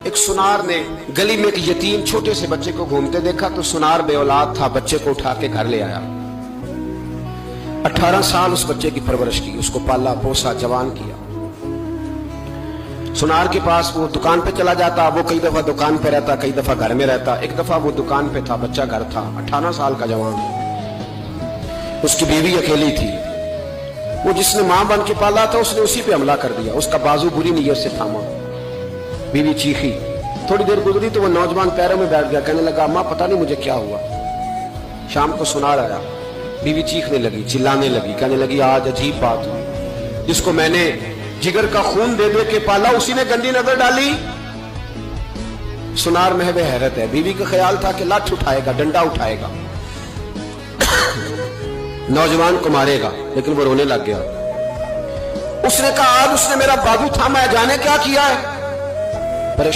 ایک سنار نے گلی میں ایک یتیم چھوٹے سے بچے کو گھومتے دیکھا تو سنار بے اولاد تھا، بچے کو اٹھا کے گھر لے آیا۔ 18 سال اس بچے کی پرورش کی، اس کو پالا پوسا جوان کیا۔ سنار کے پاس وہ دکان پہ چلا جاتا، وہ کئی دفعہ دکان پہ رہتا، کئی دفعہ گھر میں رہتا۔ ایک دفعہ وہ دکان پہ تھا، بچہ گھر تھا، 18 سال کا جوان، اس کی بیوی اکیلی تھی۔ وہ جس نے ماں بن کے پالا تھا اس نے اسی پہ حملہ کر دیا، اس کا بازو بری نیت سے تھاما، بیوی چیخی۔ تھوڑی دیر گزری تو وہ نوجوان پیروں میں بیٹھ گیا، کہنے لگا ماں پتہ نہیں مجھے کیا ہوا۔ شام کو سنار آیا، بیوی چیخنے لگی، چلانے لگی، کہنے لگی آج عجیب بات ہوئی، جس کو میں نے جگر کا خون دے دے کے پالا اسی نے گندی نظر ڈالی۔ سنار محو حیرت ہے، بیوی کا خیال تھا کہ لاٹھ اٹھائے گا، ڈنڈا اٹھائے گا، نوجوان کو مارے گا، لیکن وہ رونے لگ گیا۔ اس نے کہا آج اس نے میرا بازو تھاما ہے، جانے کیا کیا ہے۔